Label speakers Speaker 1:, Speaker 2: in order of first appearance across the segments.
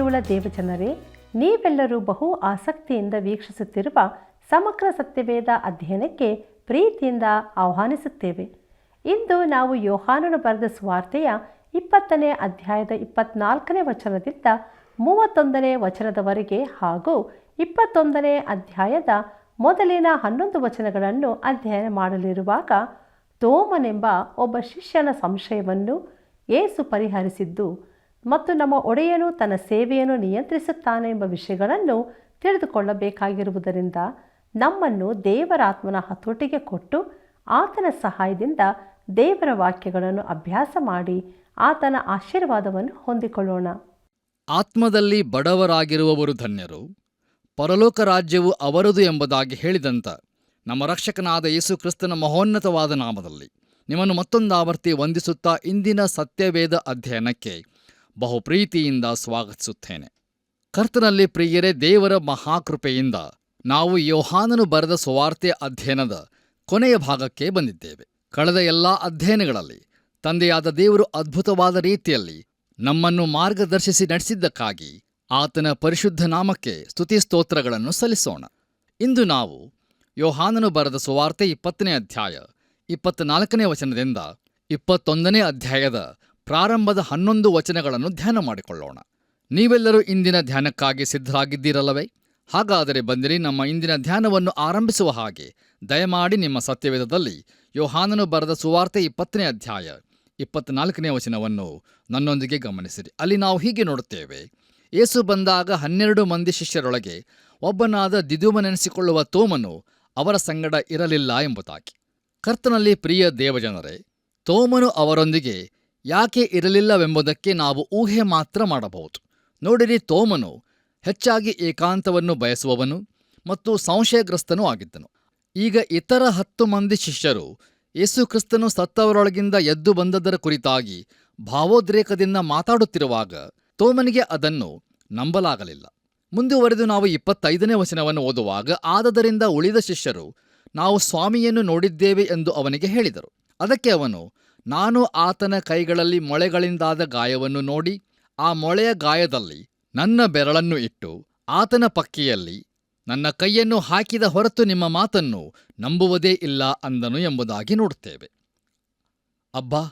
Speaker 1: ಪ್ರೀತಿಯುಳ್ಳ ದೇವಜನರೇ, ನೀವೆಲ್ಲರೂ ಬಹು ಆಸಕ್ತಿಯಿಂದ ವೀಕ್ಷಿಸುತ್ತಿರುವ ಸಮಗ್ರ ಸತ್ಯವೇದ ಅಧ್ಯಯನಕ್ಕೆ ಪ್ರೀತಿಯಿಂದ ಆಹ್ವಾನಿಸುತ್ತೇವೆ. ಇಂದು ನಾವು ಯೋಹಾನನು ಬರೆದ ಸುವಾರ್ತೆಯ 20ನೇ ಅಧ್ಯಾಯದ 24ನೇ ವಚನದಿಂದ 31ನೇ ವಚನದವರೆಗೆ ಹಾಗೂ 21ನೇ ಅಧ್ಯಾಯದ ಮೊದಲಿನ 11 ವಚನಗಳನ್ನು ಅಧ್ಯಯನ ಮಾಡಲಿರುವಾಗ, ತೋಮನೆಂಬ ಒಬ್ಬ ಶಿಷ್ಯನ ಸಂಶಯವನ್ನು ಯೇಸು ಪರಿಹರಿಸಿದ್ದು ಮತ್ತು ನಮ್ಮ ಒಡೆಯನು ತನ್ನ ಸೇವೆಯನ್ನು ನಿಯಂತ್ರಿಸುತ್ತಾನೆ ಎಂಬ ವಿಷಯಗಳನ್ನು ತಿಳಿದುಕೊಳ್ಳಬೇಕಾಗಿರುವುದರಿಂದ ನಮ್ಮನ್ನು ದೇವರಾತ್ಮನ ಹತೋಟಿಗೆ ಕೊಟ್ಟು ಆತನ ಸಹಾಯದಿಂದ ದೇವರ ವಾಕ್ಯಗಳನ್ನು ಅಭ್ಯಾಸ ಮಾಡಿ ಆತನ ಆಶೀರ್ವಾದವನ್ನು ಹೊಂದಿಕೊಳ್ಳೋಣ.
Speaker 2: ಆತ್ಮದಲ್ಲಿ ಬಡವರಾಗಿರುವವರು ಧನ್ಯರು, ಪರಲೋಕ ರಾಜ್ಯವು ಅವರದು ಎಂಬುದಾಗಿ ಹೇಳಿದಂಥ ನಮ್ಮ ರಕ್ಷಕನಾದ ಯೇಸು ಕ್ರಿಸ್ತನ ಮಹೋನ್ನತವಾದ ನಾಮದಲ್ಲಿ ನಿಮ್ಮನ್ನು ಮತ್ತೊಂದಾವರ್ತಿ ವಂದಿಸುತ್ತಾ ಇಂದಿನ ಸತ್ಯವೇದ ಅಧ್ಯಯನಕ್ಕೆ ಬಹು ಪ್ರೀತಿಯಿಂದ ಸ್ವಾಗತಿಸುತ್ತೇನೆ. ಕರ್ತನಲ್ಲಿ ಪ್ರಿಯರೇ, ದೇವರ ಮಹಾಕೃಪೆಯಿಂದ ನಾವು ಯೋಹಾನನು ಬರೆದ ಸುವಾರ್ತೆ ಅಧ್ಯಯನದ ಕೊನೆಯ ಭಾಗಕ್ಕೆ ಬಂದಿದ್ದೇವೆ. ಕಳೆದ ಎಲ್ಲಾ ಅಧ್ಯಯನಗಳಲ್ಲಿ ತಂದೆಯಾದ ದೇವರು ಅದ್ಭುತವಾದ ರೀತಿಯಲ್ಲಿ ನಮ್ಮನ್ನು ಮಾರ್ಗದರ್ಶಿಸಿ ನಡೆಸಿದ್ದಕ್ಕಾಗಿ ಆತನ ಪರಿಶುದ್ಧ ನಾಮಕ್ಕೆ ಸ್ತುತಿ ಸ್ತೋತ್ರಗಳನ್ನು ಸಲ್ಲಿಸೋಣ. ಇಂದು ನಾವು ಯೋಹಾನನು ಬರೆದ ಸುವಾರ್ತೆ 20ನೇ ಅಧ್ಯಾಯ 24ನೇ ವಚನದಿಂದ 21ನೇ ಅಧ್ಯಾಯದ ಪ್ರಾರಂಭದ 11 ವಚನಗಳನ್ನು ಧ್ಯಾನ ಮಾಡಿಕೊಳ್ಳೋಣ. ನೀವೆಲ್ಲರೂ ಇಂದಿನ ಧ್ಯಾನಕ್ಕಾಗಿ ಸಿದ್ಧರಾಗಿದ್ದೀರಲ್ಲವೇ? ಹಾಗಾದರೆ ಬಂದಿರಿ, ನಮ್ಮ ಇಂದಿನ ಧ್ಯಾನವನ್ನು ಆರಂಭಿಸುವ ಹಾಗೆ ದಯಮಾಡಿ ನಿಮ್ಮ ಸತ್ಯವೇದದಲ್ಲಿ ಯೋಹಾನನು ಬರೆದ ಸುವಾರ್ತೆ 20ನೇ ಅಧ್ಯಾಯ 24ನೇ ವಚನವನ್ನು ನನ್ನೊಂದಿಗೆ ಗಮನಿಸಿರಿ. ಅಲ್ಲಿ ನಾವು ಹೀಗೆ ನೋಡುತ್ತೇವೆ: ಯೇಸು ಬಂದಾಗ 12 ಮಂದಿ ಶಿಷ್ಯರೊಳಗೆ ಒಬ್ಬನಾದ ದಿದುಮನೆನಿಸಿಕೊಳ್ಳುವ ತೋಮನು ಅವರ ಸಂಗಡ ಇರಲಿಲ್ಲ ಎಂಬುದಾಗಿ. ಕರ್ತನಲ್ಲಿ ಪ್ರಿಯ ದೇವಜನರೇ, ತೋಮನು ಅವರೊಂದಿಗೆ ಯಾಕೆ ಇರಲಿಲ್ಲವೆಂಬುದಕ್ಕೆ ನಾವು ಊಹೆ ಮಾತ್ರ ಮಾಡಬಹುದು. ನೋಡಿರಿ, ತೋಮನು ಹೆಚ್ಚಾಗಿ ಏಕಾಂತವನ್ನು ಬಯಸುವವನು ಮತ್ತು ಸಂಶಯಗ್ರಸ್ತನೂ ಆಗಿದ್ದನು. ಈಗ ಇತರ 10 ಮಂದಿ ಶಿಷ್ಯರು ಯೇಸು ಕ್ರಿಸ್ತನು ಸತ್ತವರೊಳಗಿಂದ ಎದ್ದು ಬಂದದರ ಕುರಿತಾಗಿ ಭಾವೋದ್ರೇಕದಿಂದ ಮಾತಾಡುತ್ತಿರುವಾಗ ತೋಮನಿಗೆ ಅದನ್ನು ನಂಬಲಾಗಲಿಲ್ಲ. ಮುಂದುವರೆದು ನಾವು 25ನೇ ವಚನವನ್ನು ಓದುವಾಗ, ಆದದರಿಂದ ಉಳಿದ ಶಿಷ್ಯರು ನಾವು ಸ್ವಾಮಿಯನ್ನು ನೋಡಿದ್ದೇವೆ ಎಂದು ಅವನಿಗೆ ಹೇಳಿದರು. ಅದಕ್ಕೆ ಅವನು, ನಾನು ಆತನ ಕೈಗಳಲ್ಲಿ ಮೊಳೆಗಳಿಂದಾದ ಗಾಯವನ್ನು ನೋಡಿ ಆ ಮೊಳೆಯ ಗಾಯದಲ್ಲಿ ನನ್ನ ಬೆರಳನ್ನು ಇಟ್ಟು ಆತನ ಪಕ್ಕೆಯಲ್ಲಿ ನನ್ನ ಕೈಯನ್ನು ಹಾಕಿದ ಹೊರತು ನಿಮ್ಮ ಮಾತನ್ನು ನಂಬುವುದೇ ಇಲ್ಲ ಅಂದನು ಎಂಬುದಾಗಿ ನೋಡುತ್ತೇವೆ. ಅಬ್ಬಾ,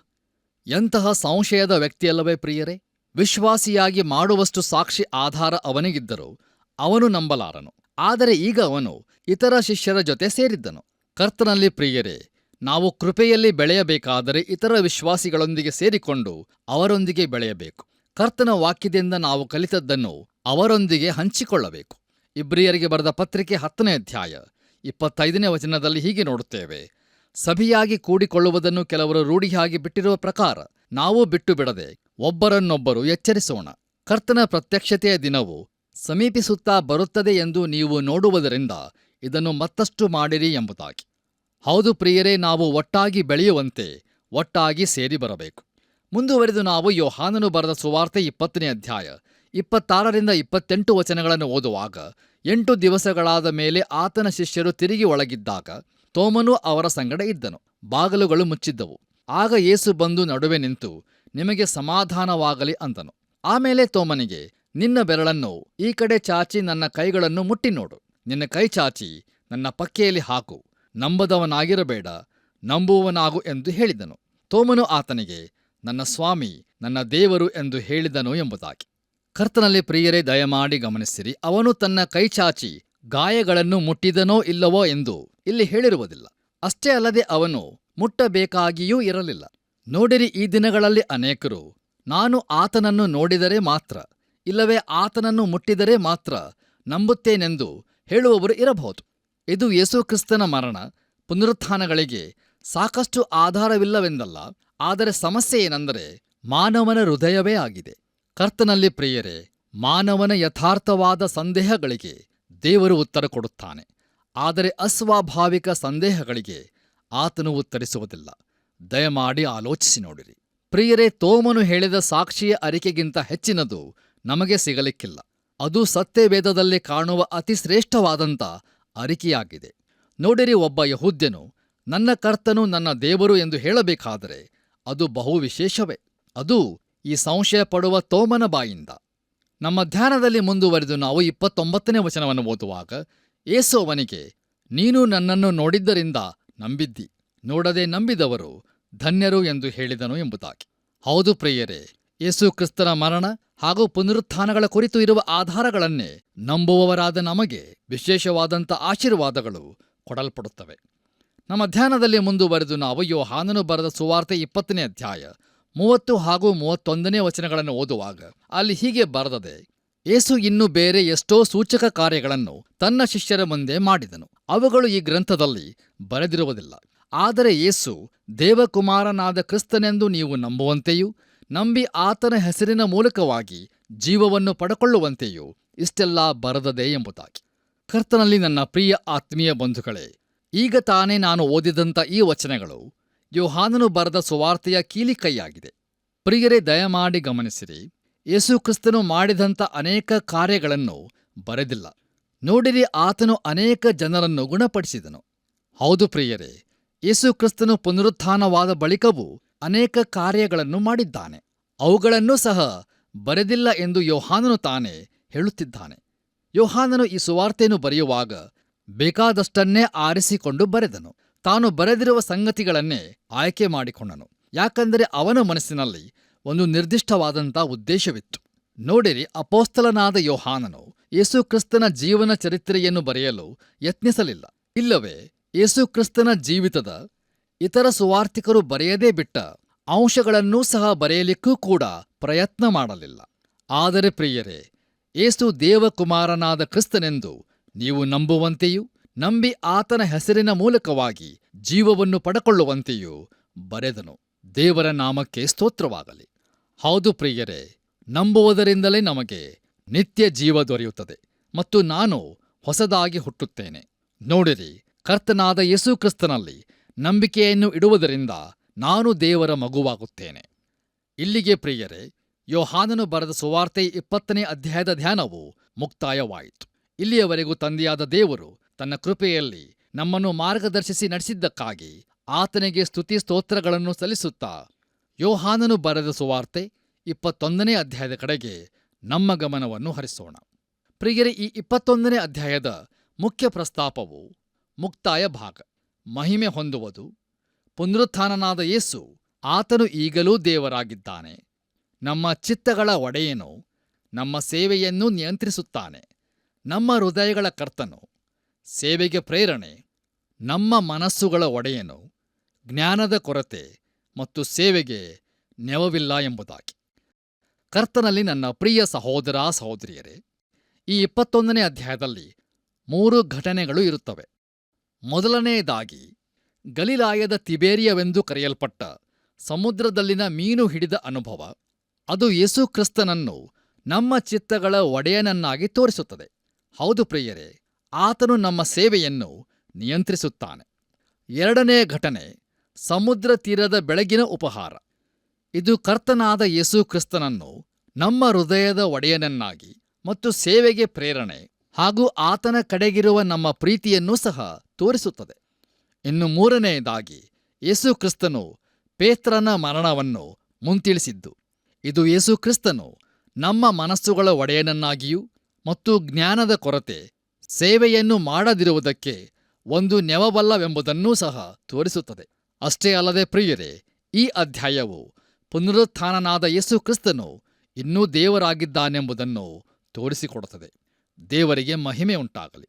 Speaker 2: ಎಂತಹ ಸಂಶಯದ ವ್ಯಕ್ತಿಯಲ್ಲವೇ ಪ್ರಿಯರೇ! ವಿಶ್ವಾಸಿಯಾಗಿ ಮಾಡುವಷ್ಟು ಸಾಕ್ಷಿ ಆಧಾರ ಅವನಿಗಿದ್ದರೂ ಅವನು ನಂಬಲಾರನು. ಆದರೆ ಈಗ ಅವನು ಇತರ ಶಿಷ್ಯರ ಜೊತೆ ಸೇರಿದ್ದನು. ಕರ್ತನಲ್ಲಿ ಪ್ರಿಯರೇ, ನಾವು ಕೃಪೆಯಲ್ಲಿ ಬೆಳೆಯಬೇಕಾದರೆ ಇತರ ವಿಶ್ವಾಸಿಗಳೊಂದಿಗೆ ಸೇರಿಕೊಂಡು ಅವರೊಂದಿಗೆ ಬೆಳೆಯಬೇಕು. ಕರ್ತನ ವಾಕ್ಯದಿಂದ ನಾವು ಕಲಿತದ್ದನ್ನು ಅವರೊಂದಿಗೆ ಹಂಚಿಕೊಳ್ಳಬೇಕು. ಇಬ್ರಿಯರಿಗೆ ಬರೆದ ಪತ್ರಿಕೆ 10ನೇ ಅಧ್ಯಾಯ 25ನೇ ವಚನದಲ್ಲಿ ಹೀಗೆ ನೋಡುತ್ತೇವೆ: ಸಭೆಯಾಗಿ ಕೂಡಿಕೊಳ್ಳುವುದನ್ನು ಕೆಲವರು ರೂಢಿಯಾಗಿ ಬಿಟ್ಟಿರುವ ಪ್ರಕಾರ ನಾವು ಬಿಟ್ಟು ಬಿಡದೆ ಒಬ್ಬರನ್ನೊಬ್ಬರು ಎಚ್ಚರಿಸೋಣ. ಕರ್ತನ ಪ್ರತ್ಯಕ್ಷತೆಯ ದಿನವು ಸಮೀಪಿಸುತ್ತಾ ಬರುತ್ತದೆ ಎಂದು ನೀವು ನೋಡುವುದರಿಂದ ಇದನ್ನು ಮತ್ತಷ್ಟು ಮಾಡಿರಿ ಎಂಬುದಾಗಿ. ಹೌದು ಪ್ರಿಯರೇ, ನಾವು ಒಟ್ಟಾಗಿ ಬೆಳೆಯುವಂತೆ ಒಟ್ಟಾಗಿ ಸೇರಿ ಬರಬೇಕು. ಮುಂದುವರೆದು ನಾವು ಯೋಹಾನನು ಬರೆದ ಸುವಾರ್ತೆ 20ನೇ ಅಧ್ಯಾಯ 26ರಿಂದ 28 ವಚನಗಳನ್ನು ಓದುವಾಗ, 8 ದಿವಸಗಳಾದ ಮೇಲೆ ಆತನ ಶಿಷ್ಯರು ತಿರುಗಿ ಒಳಗಿದ್ದಾಗ ತೋಮನು ಅವರ ಸಂಗಡ ಇದ್ದನು. ಬಾಗಿಲುಗಳು ಮುಚ್ಚಿದ್ದವು. ಆಗ ಯೇಸು ಬಂದು ನಡುವೆ ನಿಂತು, ನಿಮಗೆ ಸಮಾಧಾನವಾಗಲಿ ಅಂದನು. ಆಮೇಲೆ ತೋಮನಿಗೆ, ನಿನ್ನ ಬೆರಳನ್ನು ಈ ಕಡೆ ಚಾಚಿ ನನ್ನ ಕೈಗಳನ್ನು ಮುಟ್ಟಿ ನೋಡು. ನಿನ್ನ ಕೈ ಚಾಚಿ ನನ್ನ ಪಕ್ಕೆಯಲ್ಲಿ ಹಾಕು. ನಂಬದವನಾಗಿರಬೇಡ, ನಂಬುವವನಾಗು ಎಂದು ಹೇಳಿದನು. ತೋಮನು ಆತನಿಗೆ, ನನ್ನ ಸ್ವಾಮಿ, ನನ್ನ ದೇವರು ಎಂದು ಹೇಳಿದನು ಎಂಬುದಾಗಿ. ಕರ್ತನಲ್ಲಿ ಪ್ರಿಯರೇ, ದಯಮಾಡಿ ಗಮನಿಸಿರಿ, ಅವನು ತನ್ನ ಕೈಚಾಚಿ ಗಾಯಗಳನ್ನು ಮುಟ್ಟಿದನೋ ಇಲ್ಲವೋ ಎಂದು ಇಲ್ಲಿ ಹೇಳಿರುವುದಿಲ್ಲ. ಅಷ್ಟೇ ಅಲ್ಲದೆ ಅವನು ಮುಟ್ಟಬೇಕಾಗಿಯೂ ಇರಲಿಲ್ಲ. ನೋಡಿರಿ, ಈ ದಿನಗಳಲ್ಲಿ ಅನೇಕರು ನಾನು ಆತನನ್ನು ನೋಡಿದರೆ ಮಾತ್ರ, ಇಲ್ಲವೇ ಆತನನ್ನು ಮುಟ್ಟಿದರೆ ಮಾತ್ರ ನಂಬುತ್ತೇನೆಂದು ಹೇಳುವವರು ಇರಬಹುದು. ಇದು ಯೇಸು ಕ್ರಿಸ್ತನ ಮರಣ ಪುನರುತ್ಥಾನಗಳಿಗೆ ಸಾಕಷ್ಟು ಆಧಾರವಿಲ್ಲವೆಂದಲ್ಲ. ಆದರೆ ಸಮಸ್ಯೆ ಏನೆಂದರೆ ಮಾನವನ ಹೃದಯವೇ ಆಗಿದೆ. ಕರ್ತನಲ್ಲಿ ಪ್ರಿಯರೇ, ಮಾನವನ ಯಥಾರ್ಥವಾದ ಸಂದೇಹಗಳಿಗೆ ದೇವರು ಉತ್ತರ ಕೊಡುತ್ತಾನೆ. ಆದರೆ ಅಸ್ವಾಭಾವಿಕ ಸಂದೇಹಗಳಿಗೆ ಆತನು ಉತ್ತರಿಸುವುದಿಲ್ಲ. ದಯಮಾಡಿ ಆಲೋಚಿಸಿ ನೋಡಿರಿ ಪ್ರಿಯರೇ. ತೋಮನು ಹೇಳಿದ ಸಾಕ್ಷಿಯ ಅರಿಕೆಗಿಂತ ಹೆಚ್ಚಿನದು ನಮಗೆ ಸಿಗಲಿಕ್ಕಿಲ್ಲ. ಅದು ಸತ್ಯವೇದದಲ್ಲಿ ಕಾಣುವ ಅತಿ ಶ್ರೇಷ್ಠವಾದಂಥ ಅರಿಕೆಯಾಗಿದೆ. ನೋಡಿರಿ, ಒಬ್ಬ ಯಹೂದ್ಯನು ನನ್ನ ಕರ್ತನು ನನ್ನ ದೇವರು ಎಂದು ಹೇಳಬೇಕಾದರೆ ಅದು ಬಹು ವಿಶೇಷವೇ. ಅದು ಈ ಸಂಶಯ ಪಡುವ ತೋಮನ ಬಾಯಿಂದ. ನಮ್ಮ ಧ್ಯಾನದಲ್ಲಿ ಮುಂದುವರೆದು ನಾವು 29ನೇ ವಚನವನ್ನು ಓದುವಾಗ, ಯೇಸು ಅವನಿಗೆ, ನೀನು ನನ್ನನ್ನು ನೋಡಿದ್ದರಿಂದ ನಂಬಿದ್ದಿ, ನೋಡದೆ ನಂಬಿದವರು ಧನ್ಯರು ಎಂದು ಹೇಳಿದನು ಎಂಬುದಾಗಿ. ಹೌದು ಪ್ರಿಯರೇ, ಯೇಸು ಕ್ರಿಸ್ತನ ಮರಣ ಹಾಗೂ ಪುನರುತ್ಥಾನಗಳ ಕುರಿತು ಇರುವ ಆಧಾರಗಳನ್ನೇ ನಂಬುವವರಾದ ನಮಗೆ ವಿಶೇಷವಾದಂಥ ಆಶೀರ್ವಾದಗಳು ಕೊಡಲ್ಪಡುತ್ತವೆ. ನಮ್ಮ ಧ್ಯಾನದಲ್ಲಿ ಮುಂದುವರೆದು ನಾವು ಯೋಹಾನನು ಬರೆದ ಸುವಾರ್ತೆ 20ನೇ ಅಧ್ಯಾಯ 30 ಹಾಗೂ 31ನೇ ವಚನಗಳನ್ನು ಓದುವಾಗ ಅಲ್ಲಿ ಹೀಗೆ ಬರೆದದೆ, ಯೇಸು ಇನ್ನೂ ಬೇರೆ ಎಷ್ಟೋ ಸೂಚಕ ಕಾರ್ಯಗಳನ್ನು ತನ್ನ ಶಿಷ್ಯರ ಮುಂದೆ ಮಾಡಿದನು, ಅವುಗಳು ಈ ಗ್ರಂಥದಲ್ಲಿ ಬರೆದಿರುವುದಿಲ್ಲ. ಆದರೆ ಯೇಸು ದೇವಕುಮಾರನಾದ ಕ್ರಿಸ್ತನೆಂದು ನೀವು ನಂಬುವಂತೆಯೂ ನಂಬಿ ಆತನ ಹೆಸರಿನ ಮೂಲಕವಾಗಿ ಜೀವವನ್ನು ಪಡೆಕೊಳ್ಳುವಂತೆಯೂ ಇಷ್ಟೆಲ್ಲ ಬರೆದದೆ ಎಂಬುದಾಗಿ. ಕರ್ತನಲ್ಲಿ ನನ್ನ ಪ್ರಿಯ ಆತ್ಮೀಯ ಬಂಧುಗಳೇ, ಈಗ ತಾನೇ ನಾನು ಓದಿದಂಥ ಈ ವಚನಗಳು ಯೋಹಾನನು ಬರೆದ ಸುವಾರ್ತೆಯ ಕೀಲಿಕೈಯಾಗಿದೆ. ಪ್ರಿಯರೇ, ದಯಮಾಡಿ ಗಮನಿಸಿರಿ, ಯೇಸು ಕ್ರಿಸ್ತನು ಮಾಡಿದಂಥ ಅನೇಕ ಕಾರ್ಯಗಳನ್ನು ಬರೆದಿಲ್ಲ. ನೋಡಿರಿ, ಆತನು ಅನೇಕ ಜನರನ್ನು ಗುಣಪಡಿಸಿದನು. ಹೌದು ಪ್ರಿಯರೇ, ಯೇಸು ಕ್ರಿಸ್ತನು ಪುನರುತ್ಥಾನವಾದ ಬಳಿಕವೂ ಅನೇಕ ಕಾರ್ಯಗಳನ್ನು ಮಾಡಿದ್ದಾನೆ. ಅವುಗಳನ್ನೂ ಸಹ ಬರೆದಿಲ್ಲ ಎಂದು ಯೋಹಾನನು ತಾನೇ ಹೇಳುತ್ತಿದ್ದಾನೆ. ಯೋಹಾನನು ಈ ಸುವಾರ್ತೆಯನ್ನು ಬರೆಯುವಾಗ ಬೇಕಾದಷ್ಟನ್ನೇ ಆರಿಸಿಕೊಂಡು ಬರೆದನು. ತಾನು ಬರೆದಿರುವ ಸಂಗತಿಗಳನ್ನೇ ಆಯ್ಕೆ ಮಾಡಿಕೊಂಡನು. ಯಾಕಂದರೆ ಅವನ ಮನಸ್ಸಿನಲ್ಲಿ ಒಂದು ನಿರ್ದಿಷ್ಟವಾದಂಥ ಉದ್ದೇಶವಿತ್ತು. ನೋಡಿರಿ, ಅಪೋಸ್ತಲನಾದ ಯೋಹಾನನು ಯೇಸು ಕ್ರಿಸ್ತನ ಜೀವನ ಚರಿತ್ರೆಯನ್ನು ಬರೆಯಲು ಯತ್ನಿಸಲಿಲ್ಲ. ಇಲ್ಲವೇ ಯೇಸು ಕ್ರಿಸ್ತನ ಜೀವಿತದ ಇತರ ಸುವಾರ್ತಿಕರು ಬರೆಯದೇ ಬಿಟ್ಟ ಅಂಶಗಳನ್ನೂ ಸಹ ಬರೆಯಲಿಕ್ಕೂ ಕೂಡ ಪ್ರಯತ್ನ ಮಾಡಲಿಲ್ಲ. ಆದರೆ ಪ್ರಿಯರೇ, ಯೇಸು ದೇವಕುಮಾರನಾದ ಕ್ರಿಸ್ತನೆಂದು ನೀವು ನಂಬುವಂತೆಯೂ ನಂಬಿ ಆತನ ಹೆಸರಿನ ಮೂಲಕವಾಗಿ ಜೀವವನ್ನು ಪಡೆಕೊಳ್ಳುವಂತೆಯೂ ಬರೆದನು. ದೇವರ ನಾಮಕ್ಕೆ ಸ್ತೋತ್ರವಾಗಲಿ. ಹೌದು ಪ್ರಿಯರೇ, ನಂಬುವುದರಿಂದಲೇ ನಮಗೆ ನಿತ್ಯ ಜೀವ ದೊರೆಯುತ್ತದೆ ಮತ್ತು ನಾನು ಹೊಸದಾಗಿ ಹುಟ್ಟುತ್ತೇನೆ. ನೋಡಿರಿ, ಕರ್ತನಾದ ಯೇಸು ಕ್ರಿಸ್ತನಲ್ಲಿ ನಂಬಿಕೆಯನ್ನು ಇಡುವುದರಿಂದ ನಾನು ದೇವರ ಮಗುವಾಗುತ್ತೇನೆ. ಇಲ್ಲಿಗೆ ಪ್ರಿಯರೇ, ಯೋಹಾನನು ಬರೆದ ಸುವಾರ್ತೆ 20ನೇ ಅಧ್ಯಾಯದ ಧ್ಯಾನವು ಮುಕ್ತಾಯವಾಯಿತು. ಇಲ್ಲಿಯವರೆಗೂ ತಂದೆಯಾದ ದೇವರು ತನ್ನ ಕೃಪೆಯಲ್ಲಿ ನಮ್ಮನ್ನು ಮಾರ್ಗದರ್ಶಿಸಿ ನಡೆಸಿದ್ದಕ್ಕಾಗಿ ಆತನಿಗೆ ಸ್ತುತಿ ಸ್ತೋತ್ರಗಳನ್ನು ಸಲ್ಲಿಸುತ್ತಾ ಯೋಹಾನನು ಬರೆದ ಸುವಾರ್ತೆ 21ನೇ ಅಧ್ಯಾಯದ ಕಡೆಗೆ ನಮ್ಮ ಗಮನವನ್ನು ಹರಿಸೋಣ. ಪ್ರಿಯರೇ, ಈ 21ನೇ ಅಧ್ಯಾಯದ ಮುಖ್ಯ ಪ್ರಸ್ತಾಪವು ಮುಕ್ತಾಯ ಭಾಗ. ಮಹಿಮೆ ಹೊಂದುವುದು. ಪುನರುತ್ಥಾನನಾದ ಯೇಸು ಆತನು ಈಗಲೂ ದೇವರಾಗಿದ್ದಾನೆ, ನಮ್ಮ ಚಿತ್ತಗಳ ಒಡೆಯನು, ನಮ್ಮ ಸೇವೆಯನ್ನು ನಿಯಂತ್ರಿಸುತ್ತಾನೆ, ನಮ್ಮ ಹೃದಯಗಳ ಕರ್ತನು, ಸೇವೆಗೆ ಪ್ರೇರಣೆ, ನಮ್ಮ ಮನಸ್ಸುಗಳ ಒಡೆಯನು, ಜ್ಞಾನದ ಕೊರತೆ ಮತ್ತು ಸೇವೆಗೆ ನೆವವಿಲ್ಲ ಎಂಬುದಾಗಿ. ಕರ್ತನಲ್ಲಿ ನನ್ನ ಪ್ರಿಯ ಸಹೋದರ ಸಹೋದರಿಯರೇ, ಈ 21ನೇ ಅಧ್ಯಾಯದಲ್ಲಿ 3 ಘಟನೆಗಳು ಇರುತ್ತವೆ. ಮೊದಲನೆಯದಾಗಿ, ಗಲಿಲಾಯದ ತಿಬೇರಿಯವೆಂದು ಕರೆಯಲ್ಪಟ್ಟ ಸಮುದ್ರದಲ್ಲಿನ ಮೀನು ಹಿಡಿದ ಅನುಭವ. ಅದು ಯೇಸು ಕ್ರಿಸ್ತನನ್ನು ನಮ್ಮ ಚಿತ್ತಗಳ ಒಡೆಯನನ್ನಾಗಿ ತೋರಿಸುತ್ತದೆ. ಹೌದು ಪ್ರಿಯರೇ, ಆತನು ನಮ್ಮ ಸೇವೆಯನ್ನು ನಿಯಂತ್ರಿಸುತ್ತಾನೆ. ಎರಡನೆಯ ಘಟನೆ, ಸಮುದ್ರ ತೀರದ ಬೆಳಗಿನ ಉಪಹಾರ. ಇದು ಕರ್ತನಾದ ಯೇಸು ಕ್ರಿಸ್ತನನ್ನು ನಮ್ಮ ಹೃದಯದ ಒಡೆಯನನ್ನಾಗಿ ಮತ್ತು ಸೇವೆಗೆ ಪ್ರೇರಣೆ ಹಾಗೂ ಆತನ ಕಡೆಗಿರುವ ನಮ್ಮ ಪ್ರೀತಿಯನ್ನೂ ಸಹ ತೋರಿಸುತ್ತದೆ. ಇನ್ನು ಮೂರನೆಯದಾಗಿ, ಯೇಸು ಕ್ರಿಸ್ತನು ಪೇತ್ರನ ಮರಣವನ್ನು ಮುಂತಿಳಿಸಿದ್ದು. ಇದು ಯೇಸು ಕ್ರಿಸ್ತನು ನಮ್ಮ ಮನಸ್ಸುಗಳ ಒಡೆಯನನ್ನಾಗಿಯೂ ಮತ್ತು ಜ್ಞಾನದ ಕೊರತೆ, ಸೇವೆಯನ್ನು ಮಾಡದಿರುವುದಕ್ಕೆ ಒಂದು ನೆವವಲ್ಲವೆಂಬುದನ್ನೂ ಸಹ ತೋರಿಸುತ್ತದೆ. ಅಷ್ಟೇ ಅಲ್ಲದೆ ಪ್ರಿಯರೇ, ಈ ಅಧ್ಯಾಯವು ಪುನರುತ್ಥಾನನಾದ ಯೇಸು ಕ್ರಿಸ್ತನು ಇನ್ನೂ ದೇವರಾಗಿದ್ದಾನೆಂಬುದನ್ನು ತೋರಿಸಿಕೊಡುತ್ತದೆ. ದೇವರಿಗೆ ಮಹಿಮೆ ಉಂಟಾಗಲಿ.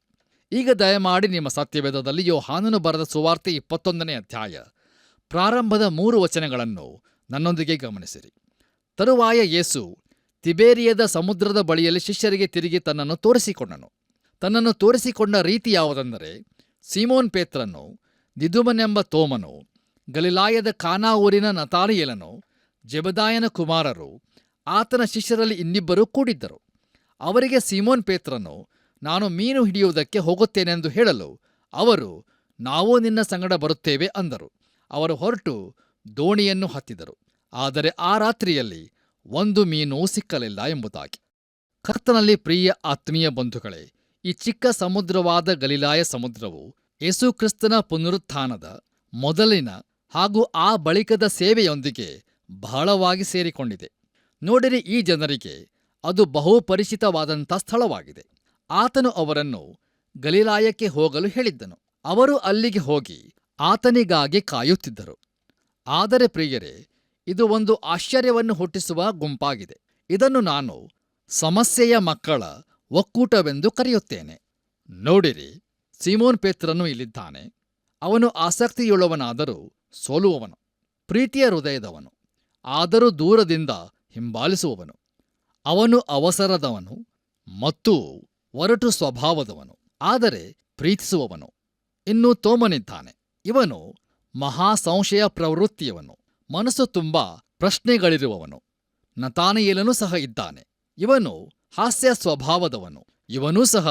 Speaker 2: ಈಗ ದಯಮಾಡಿ ನಿಮ್ಮ ಸತ್ಯವೇದದಲ್ಲಿ ಯೋಹಾನನು ಬರೆದ ಸುವಾರ್ತೆ 21ನೇ ಅಧ್ಯಾಯ ಪ್ರಾರಂಭದ 3 ವಚನಗಳನ್ನು ನನ್ನೊಂದಿಗೆ ಗಮನಿಸಿರಿ. ತರುವಾಯ ಯೇಸು ತಿಬೇರಿಯದ ಸಮುದ್ರದ ಬಳಿಯಲ್ಲಿ ಶಿಷ್ಯರಿಗೆ ತಿರುಗಿ ತನ್ನನ್ನು ತೋರಿಸಿಕೊಂಡನು. ತನ್ನನ್ನು ತೋರಿಸಿಕೊಂಡ ರೀತಿ ಯಾವುದೆಂದರೆ, ಸೀಮೋನ್ ಪೇತ್ರನು, ದಿದುಮನೆಂಬ ತೋಮನು, ಗಲಿಲಾಯದ ಕಾನಾ ಊರಿನ ನತಾನಿಯೇಲನು, ಜೆಬೆದಾಯನ ಕುಮಾರರು, ಆತನ ಶಿಷ್ಯರಲ್ಲಿ ಇನ್ನಿಬ್ಬರು ಕೂಡಿದ್ದರು. ಅವರಿಗೆ ಸೀಮೋನ್ ಪೇತ್ರನು, ನಾನು ಮೀನು ಹಿಡಿಯುವುದಕ್ಕೆ ಹೋಗುತ್ತೇನೆಂದು ಹೇಳಲು ಅವರು, ನಾವೂ ನಿನ್ನ ಸಂಗಡ ಬರುತ್ತೇವೆ ಅಂದರು. ಅವರು ಹೊರಟು ದೋಣಿಯನ್ನು ಹತ್ತಿದರು. ಆದರೆ ಆ ರಾತ್ರಿಯಲ್ಲಿ ಒಂದು ಮೀನೂ ಸಿಕ್ಕಲಿಲ್ಲ ಎಂಬುದಾಗಿ. ಕರ್ತನಲ್ಲಿ ಪ್ರಿಯ ಆತ್ಮೀಯ ಬಂಧುಗಳೇ, ಈ ಚಿಕ್ಕ ಸಮುದ್ರವಾದ ಗಲಿಲಾಯ ಸಮುದ್ರವು ಯೇಸುಕ್ರಿಸ್ತನ ಪುನರುತ್ಥಾನದ ಮೊದಲಿನ ಹಾಗೂ ಆ ಬಳಿಕದ ಸೇವೆಯೊಂದಿಗೆ ಬಹಳವಾಗಿ ಸೇರಿಕೊಂಡಿದೆ. ನೋಡಿರಿ, ಈ ಜನರಿಗೆ ಅದು ಬಹು ಪರಿಚಿತವಾದಂಥ ಸ್ಥಳವಾಗಿದೆ. ಆತನು ಅವರನ್ನು ಗಲಿಲಾಯಕ್ಕೆ ಹೋಗಲು ಹೇಳಿದ್ದನು. ಅವರು ಅಲ್ಲಿಗೆ ಹೋಗಿ ಆತನಿಗಾಗಿ ಕಾಯುತ್ತಿದ್ದರು. ಆದರೆ ಪ್ರಿಯರೇ, ಇದು ಒಂದು ಆಶ್ಚರ್ಯವನ್ನು ಹುಟ್ಟಿಸುವ ಗುಂಪಾಗಿದೆ. ಇದನ್ನು ನಾನು ಸಮಸ್ಯೆಯ ಮಕ್ಕಳ ಒಕ್ಕೂಟವೆಂದು ಕರೆಯುತ್ತೇನೆ. ನೋಡಿರಿ, ಸೀಮೋನ್ ಪೇತ್ರನು ಇಲ್ಲಿದ್ದಾನೆ. ಅವನು ಆಸಕ್ತಿಯುಳ್ಳವನಾದರೂ ಸೋಲುವವನು, ಪ್ರೀತಿಯ ಹೃದಯದವನು, ಆದರೂ ದೂರದಿಂದ ಹಿಂಬಾಲಿಸುವವನು. ಅವನು ಅವಸರದವನು ಮತ್ತು ಒರಟು ಸ್ವಭಾವದವನು, ಆದರೆ ಪ್ರೀತಿಸುವವನು. ಇನ್ನು ತೋಮನಿದ್ದಾನೆ. ಇವನು ಮಹಾ ಸಂಶಯ ಪ್ರವೃತ್ತಿಯವನು, ಮನಸ್ಸು ತುಂಬ ಪ್ರಶ್ನೆಗಳಿರುವವನು. ನತಾನಯೇಲನೂ ಸಹ ಇದ್ದಾನೆ. ಇವನು ಹಾಸ್ಯ ಸ್ವಭಾವದವನು, ಇವನೂ ಸಹ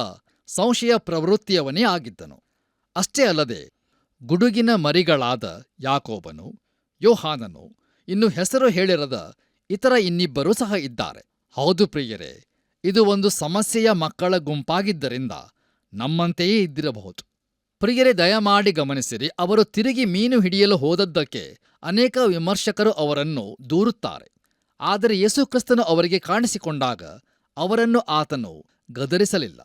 Speaker 2: ಸಂಶಯ ಪ್ರವೃತ್ತಿಯವನೇ ಆಗಿದ್ದನು. ಅಷ್ಟೇ ಅಲ್ಲದೆ ಗುಡುಗಿನ ಮರಿಗಳಾದ ಯಾಕೋಬನು, ಯೋಹಾನನು, ಇನ್ನು ಹೆಸರು ಹೇಳಿರದ ಇತರ ಇನ್ನಿಬ್ಬರೂ ಸಹ ಇದ್ದಾರೆ. ಹೌದು ಪ್ರಿಯರೇ, ಇದು ಒಂದು ಸಮಸ್ಯೆಯ ಮಕ್ಕಳ ಗುಂಪಾಗಿದ್ದರಿಂದ ನಮ್ಮಂತೆಯೇ ಇದ್ದಿರಬಹುದು. ಪ್ರಿಯರೇ, ದಯಮಾಡಿ ಗಮನಿಸಿರಿ, ಅವರು ತಿರುಗಿ ಮೀನು ಹಿಡಿಯಲು ಹೋದದ್ದಕ್ಕೆ ಅನೇಕ ವಿಮರ್ಶಕರು ಅವರನ್ನು ದೂರುತ್ತಾರೆ. ಆದರೆ ಯೇಸುಕ್ರಿಸ್ತನು ಅವರಿಗೆ ಕಾಣಿಸಿಕೊಂಡಾಗ ಅವರನ್ನು ಆತನು ಗದರಿಸಲಿಲ್ಲ.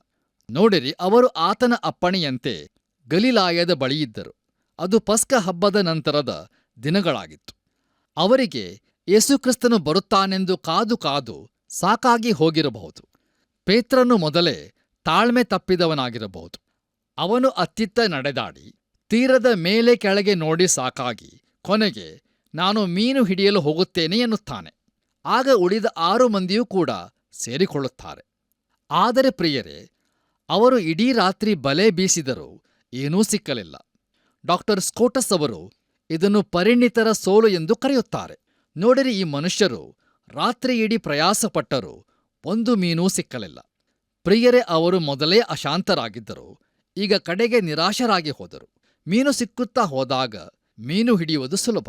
Speaker 2: ನೋಡಿರಿ, ಅವರು ಆತನ ಅಪ್ಪಣೆಯಂತೆ ಗಲಿಲಾಯದ ಬಳಿಯಿದ್ದರು. ಅದು ಪಸ್ಕ ಹಬ್ಬದ ನಂತರದ ದಿನಗಳಾಗಿತ್ತು. ಅವರಿಗೆ ಯೇಸುಕ್ರಿಸ್ತನು ಬರುತ್ತಾನೆಂದು ಕಾದು ಕಾದು ಸಾಕಾಗಿ ಹೋಗಿರಬಹುದು. ಪೇತ್ರನು ಮೊದಲೇ ತಾಳ್ಮೆ ತಪ್ಪಿದವನಾಗಿರಬಹುದು. ಅವನು ಅತ್ತಿತ್ತ ನಡೆದಾಡಿ ತೀರದ ಮೇಲೆ ಕೆಳಗೆ ನೋಡಿ ಸಾಕಾಗಿ ಕೊನೆಗೆ ನಾನು ಮೀನು ಹಿಡಿಯಲು ಹೋಗುತ್ತೇನೆ ಎನ್ನುತ್ತಾನೆ. ಆಗ ಉಳಿದ 6 ಮಂದಿಯೂ ಕೂಡ ಸೇರಿಕೊಳ್ಳುತ್ತಾರೆ. ಆದರೆ ಪ್ರಿಯರೇ, ಅವರು ಇಡೀ ರಾತ್ರಿ ಬಲೆ ಬೀಸಿದರೂ ಏನೂ ಸಿಕ್ಕಲಿಲ್ಲ. ಡಾಕ್ಟರ್ ಸ್ಕೋಟಸ್ ಅವರು ಇದನ್ನು ಪರಿಣಿತರ ಸೋಲು ಎಂದು ಕರೆಯುತ್ತಾರೆ. ನೋಡಿರಿ, ಈ ಮನುಷ್ಯರು ರಾತ್ರಿ ಇಡೀ ಪ್ರಯಾಸಪಟ್ಟರೂ ಒಂದು ಮೀನೂ ಸಿಕ್ಕಲಿಲ್ಲ. ಪ್ರಿಯರೇ, ಅವರು ಮೊದಲೇ ಅಶಾಂತರಾಗಿದ್ದರು. ಈಗ ಕಡೆಗೆ ನಿರಾಶರಾಗಿ ಹೋದರು. ಮೀನು ಸಿಕ್ಕುತ್ತಾ ಹೋದಾಗ ಮೀನು ಹಿಡಿಯುವುದು ಸುಲಭ,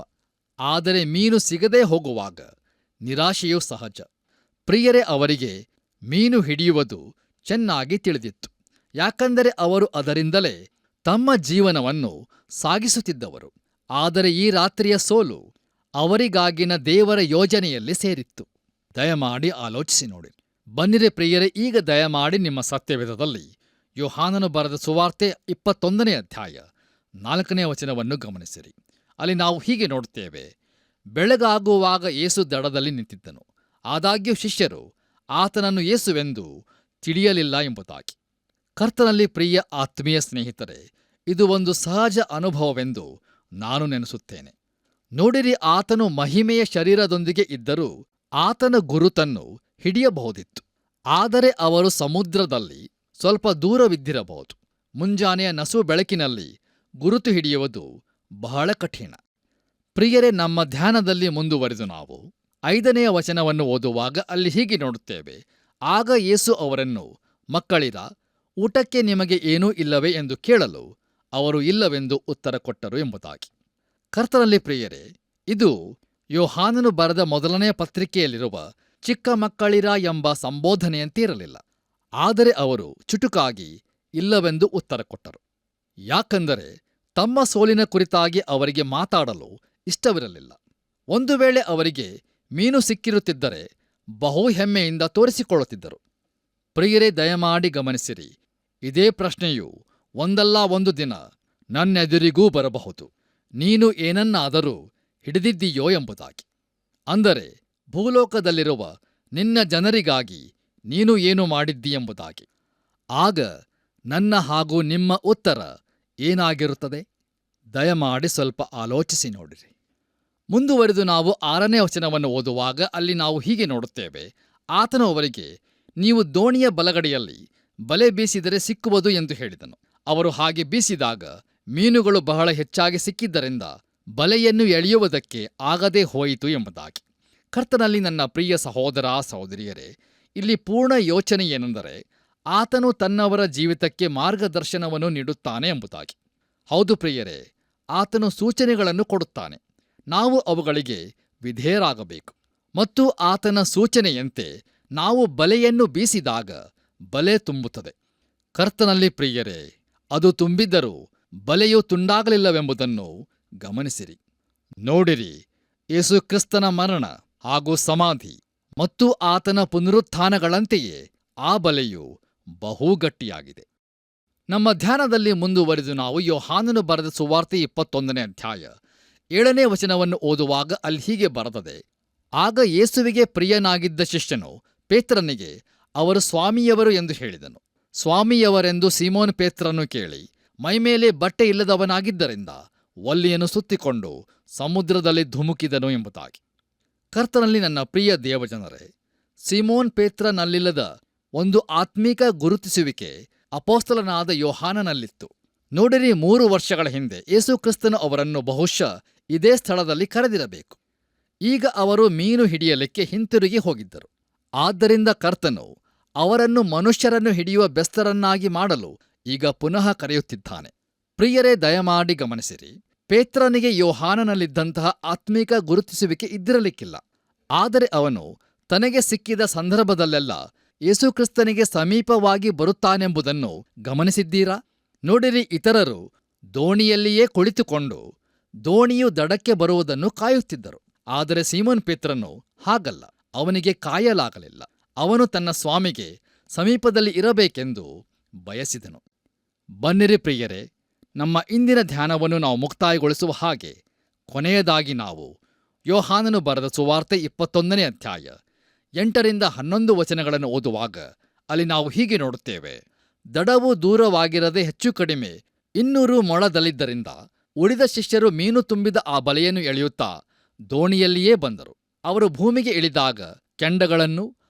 Speaker 2: ಆದರೆ ಮೀನು ಸಿಗದೇ ಹೋಗುವಾಗ ನಿರಾಶೆಯೂ ಸಹಜ. ಪ್ರಿಯರೇ, ಅವರಿಗೆ ಮೀನು ಹಿಡಿಯುವುದು ಚೆನ್ನಾಗಿ ತಿಳಿದಿತ್ತು. ಯಾಕಂದರೆ ಅವರು ಅದರಿಂದಲೇ ತಮ್ಮ ಜೀವನವನ್ನು ಸಾಗಿಸುತ್ತಿದ್ದವರು. ಆದರೆ ಈ ರಾತ್ರಿಯ ಸೋಲು ಅವರಿಗಾಗಿನ ದೇವರ ಯೋಜನೆಯಲ್ಲಿ ಸೇರಿತ್ತು. ದಯಮಾಡಿ ಆಲೋಚಿಸಿ ನೋಡಿ. ಬನ್ನಿರೆ ಪ್ರಿಯರೇ, ಈಗ ದಯಮಾಡಿ ನಿಮ್ಮ ಸತ್ಯವೇದದಲ್ಲಿ ಯೋಹಾನನು ಬರೆದ ಸುವಾರ್ತೆ 21ನೇ ಅಧ್ಯಾಯ 4ನೇ ವಚನವನ್ನು ಗಮನಿಸಿರಿ. ಅಲ್ಲಿ ನಾವು ಹೀಗೆ ನೋಡುತ್ತೇವೆ: ಬೆಳಗಾಗುವಾಗ ಯೇಸು ದಡದಲ್ಲಿ ನಿಂತಿದ್ದನು. ಆದಾಗ್ಯೂ ಶಿಷ್ಯರು ಆತನನ್ನು ಯೇಸುವೆಂದು ತಿಳಿಯಲಿಲ್ಲ ಎಂಬುದಾಗಿ. ಕರ್ತನಲ್ಲಿ ಪ್ರಿಯ ಆತ್ಮೀಯ ಸ್ನೇಹಿತರೆ, ಇದು ಒಂದು ಸಹಜ ಅನುಭವವೆಂದು ನಾನು ನೆನೆಸುತ್ತೇನೆ. ನೋಡಿರಿ, ಆತನು ಮಹಿಮೆಯ ಶರೀರದೊಂದಿಗೆ ಇದ್ದರೂ ಆತನ ಗುರುತನ್ನು ಹಿಡಿಯಬಹುದಿತ್ತು. ಆದರೆ ಅವರು ಸಮುದ್ರದಲ್ಲಿ ಸ್ವಲ್ಪ ದೂರವಿದ್ದಿರಬಹುದು. ಮುಂಜಾನೆಯ ನಸು ಬೆಳಕಿನಲ್ಲಿ ಗುರುತು ಹಿಡಿಯುವುದು ಬಹಳ ಕಠಿಣ. ಪ್ರಿಯರೇ, ನಮ್ಮ ಧ್ಯಾನದಲ್ಲಿ ಮುಂದುವರಿದು ನಾವು 5ನೇ ವಚನವನ್ನು ಓದುವಾಗ ಅಲ್ಲಿ ಹೀಗೆ ನೋಡುತ್ತೇವೆ: ಆಗ ಯೇಸು ಅವರನ್ನು, ಮಕ್ಕಳಿರ, ಊಟಕ್ಕೆ ನಿಮಗೆ ಏನೂ ಇಲ್ಲವೇ ಎಂದು ಕೇಳಲು ಅವರು ಇಲ್ಲವೆಂದು ಉತ್ತರ ಕೊಟ್ಟರು ಎಂಬುದಾಗಿ. ಕರ್ತನಲ್ಲಿ ಪ್ರಿಯರೇ, ಇದು ಯೋಹಾನನು ಬರೆದ ಮೊದಲನೆಯ ಪತ್ರಿಕೆಯಲ್ಲಿರುವ ಚಿಕ್ಕ ಮಕ್ಕಳಿರ ಎಂಬ ಸಂಬೋಧನೆಯಂತಿರಲಿಲ್ಲ. ಆದರೆ ಅವರು ಚುಟುಕಾಗಿ ಇಲ್ಲವೆಂದು ಉತ್ತರ ಕೊಟ್ಟರು. ಯಾಕಂದರೆ ತಮ್ಮ ಸೋಲಿನ ಕುರಿತಾಗಿ ಅವರಿಗೆ ಮಾತಾಡಲು ಇಷ್ಟವಿರಲಿಲ್ಲ. ಒಂದು ವೇಳೆ ಅವರಿಗೆ ಮೀನು ಸಿಕ್ಕಿರುತ್ತಿದ್ದರೆ ಬಹು ಹೆಮ್ಮೆಯಿಂದ ತೋರಿಸಿಕೊಳ್ಳುತ್ತಿದ್ದರು. ಪ್ರಿಯರೇ, ದಯಮಾಡಿ ಗಮನಿಸಿರಿ, ಇದೇ ಪ್ರಶ್ನೆಯು ಒಂದಲ್ಲ ಒಂದು ದಿನ ನನ್ನೆದುರಿಗೂ ಬರಬಹುದು. ನೀನು ಏನನ್ನಾದರೂ ಹಿಡಿದಿದ್ದೀಯೋ ಎಂಬುದಾಗಿ. ಅಂದರೆ ಭೂಲೋಕದಲ್ಲಿರುವ ನಿನ್ನ ಜನರಿಗಾಗಿ ನೀನು ಏನು ಮಾಡಿದ್ದೀಯೆಂಬುದಾಗಿ. ಆಗ ನನ್ನ ಹಾಗೂ ನಿಮ್ಮ ಉತ್ತರ ಏನಾಗಿರುತ್ತದೆ? ದಯಮಾಡಿ ಸ್ವಲ್ಪ ಆಲೋಚಿಸಿ ನೋಡಿರಿ. ಮುಂದುವರಿದು ನಾವು 6ನೇ ವಚನವನ್ನು ಓದುವಾಗ ಅಲ್ಲಿ ನಾವು ಹೀಗೆ ನೋಡುತ್ತೇವೆ: ಆತನು ಅವರಿಗೆ, ನೀವು ದೋಣಿಯ ಬಲಗಡೆಯಲ್ಲಿ ಬಲೆ ಬೀಸಿದರೆ ಸಿಕ್ಕುವುದು ಎಂದು ಹೇಳಿದನು. ಅವರು ಹಾಗೆ ಬೀಸಿದಾಗ ಮೀನುಗಳು ಬಹಳ ಹೆಚ್ಚಾಗಿ ಸಿಕ್ಕಿದ್ದರಿಂದ ಬಲೆಯನ್ನು ಎಳೆಯುವುದಕ್ಕೆ ಆಗದೆ ಹೋಯಿತು ಎಂಬುದಾಗಿ. ಕರ್ತನಲ್ಲಿ ನನ್ನ ಪ್ರಿಯ ಸಹೋದರ ಸಹೋದರಿಯರೇ, ಇಲ್ಲಿ ಪೂರ್ಣ ಯೋಚನೆ ಏನೆಂದರೆ ಆತನು ತನ್ನವರ ಜೀವಿತಕ್ಕೆ ಮಾರ್ಗದರ್ಶನವನ್ನು ನೀಡುತ್ತಾನೆ ಎಂಬುದಾಗಿ. ಹೌದು ಪ್ರಿಯರೇ, ಆತನು ಸೂಚನೆಗಳನ್ನು ಕೊಡುತ್ತಾನೆ. ನಾವು ಅವುಗಳಿಗೆ ವಿಧೇಯರಾಗಬೇಕು. ಮತ್ತು ಆತನ ಸೂಚನೆಯಂತೆ ನಾವು ಬಲೆಯನ್ನು ಬೀಸಿದಾಗ ಬಲೆ ತುಂಬುತ್ತದೆ. ಕರ್ತನಲ್ಲಿ ಪ್ರಿಯರೇ, ಅದು ತುಂಬಿದ್ದರೂ ಬಲೆಯು ತುಂಡಾಗಲಿಲ್ಲವೆಂಬುದನ್ನು ಗಮನಿಸಿರಿ. ನೋಡಿರಿ, ಯೇಸು ಕ್ರಿಸ್ತನ ಮರಣ ಹಾಗೂ ಸಮಾಧಿ ಮತ್ತು ಆತನ ಪುನರುತ್ಥಾನಗಳಂತೆಯೇ ಆ ಬಲೆಯು ಬಹು ಗಟ್ಟಿಯಾಗಿದೆ. ನಮ್ಮ ಧ್ಯಾನದಲ್ಲಿ ಮುಂದುವರಿದು ನಾವು ಯೋಹಾನನು ಬರೆದ ಸುವಾರ್ತೆ 21ನೇ ಅಧ್ಯಾಯ 7ನೇ ವಚನವನ್ನು ಓದುವಾಗ ಅಲ್ಲಿ ಹೀಗೆ ಬರೆದದೆ: ಆಗ ಯೇಸುವಿಗೆ ಪ್ರಿಯನಾಗಿದ್ದ ಶಿಷ್ಯನು ಪೇತ್ರನಿಗೆ, ಅವರು ಸ್ವಾಮಿಯವರು ಎಂದು ಹೇಳಿದನು. ಸ್ವಾಮಿಯವರೆಂದು ಸೀಮೋನ್ ಪೇತ್ರನು ಕೇಳಿ, ಮೈಮೇಲೆ ಬಟ್ಟೆ ಇಲ್ಲದವನಾಗಿದ್ದರಿಂದ ಒಲ್ಲಿಯನ್ನು ಸುತ್ತಿಕೊಂಡು ಸಮುದ್ರದಲ್ಲಿ ಧುಮುಕಿದನು ಎಂಬುದಾಗಿ. ಕರ್ತನಲ್ಲಿ ನನ್ನ ಪ್ರಿಯ ದೇವಜನರೇ, ಸೀಮೋನ್ ಪೇತ್ರನಲ್ಲಿಲ್ಲದ ಒಂದು ಆತ್ಮೀಕ ಗುರುತಿಸುವಿಕೆ ಅಪೊಸ್ತಲನಾದ ಯೋಹಾನನಲ್ಲಿತ್ತು. ನೋಡಿರಿ, 3 ವರ್ಷಗಳ ಹಿಂದೆ ಯೇಸು ಕ್ರಿಸ್ತನು ಅವರನ್ನು ಬಹುಶಃ ಇದೇ ಸ್ಥಳದಲ್ಲಿ ಕರೆದಿರಬೇಕು. ಈಗ ಅವರು ಮೀನು ಹಿಡಿಯಲಿಕ್ಕೆ ಹಿಂತಿರುಗಿ ಹೋಗಿದ್ದರು. ಆದ್ದರಿಂದ ಕರ್ತನು ಅವರನ್ನು ಮನುಷ್ಯರನ್ನು ಹಿಡಿಯುವ ಬೆಸ್ತರನ್ನಾಗಿ ಮಾಡಲು ಈಗ ಪುನಃ ಕರೆಯುತ್ತಿದ್ದಾನೆ. ಪ್ರಿಯರೇ, ದಯಮಾಡಿ ಗಮನಿಸಿರಿ, ಪೇತ್ರನಿಗೆ ಯೋಹಾನನಲ್ಲಿದ್ದಂತಹ ಆತ್ಮೀಕ ಗುರುತಿಸುವಿಕೆ ಇದ್ದಿರಲಿಕ್ಕಿಲ್ಲ. ಆದರೆ ಅವನು ತನಗೆ ಸಿಕ್ಕಿದ ಸಂದರ್ಭದಲ್ಲೆಲ್ಲ ಯೇಸುಕ್ರಿಸ್ತನಿಗೆ ಸಮೀಪವಾಗಿ ಬರುತ್ತಾನೆಂಬುದನ್ನು ಗಮನಿಸಿದ್ದೀರಾ? ನೋಡಿರಿ, ಇತರರು ದೋಣಿಯಲ್ಲಿಯೇ ಕುಳಿತುಕೊಂಡು ದೋಣಿಯು ದಡಕ್ಕೆ ಬರುವುದನ್ನು ಕಾಯುತ್ತಿದ್ದರು. ಆದರೆ ಸೀಮೋನ್ ಪೇತ್ರನು ಹಾಗಲ್ಲ, ಅವನಿಗೆ ಕಾಯಲಾಗಲಿಲ್ಲ. ಅವನು ತನ್ನ ಸ್ವಾಮಿಗೆ ಸಮೀಪದಲ್ಲಿ ಇರಬೇಕೆಂದು ಬಯಸಿದನು. ಬನ್ನಿರಿ ಪ್ರಿಯರೇ, ನಮ್ಮ ಇಂದಿನ ಧ್ಯಾನವನ್ನು ನಾವು ಮುಕ್ತಾಯಗೊಳಿಸುವ ಹಾಗೆ ಕೊನೆಯದಾಗಿ ನಾವು ಯೋಹಾನನು ಬರೆದ ಸುವಾರ್ತೆ 21ನೇ ಅಧ್ಯಾಯ 8ರಿಂದ 11 ವಚನಗಳನ್ನು ಓದುವಾಗ ಅಲ್ಲಿ ನಾವು ಹೀಗೆ ನೋಡುತ್ತೇವೆ: ದಡವು ದೂರವಾಗಿರದೆ ಹೆಚ್ಚು ಕಡಿಮೆ 200 ಮೊಳದಲ್ಲಿದ್ದರಿಂದ ಉಳಿದ ಶಿಷ್ಯರು ಮೀನು ತುಂಬಿದ ಆ ಬಲೆಯನ್ನು ಎಳೆಯುತ್ತಾ ದೋಣಿಯಲ್ಲಿಯೇ ಬಂದರು. ಅವರು ಭೂಮಿಗೆ ಇಳಿದಾಗ ಕೆಂಡಗಳನ್ನು,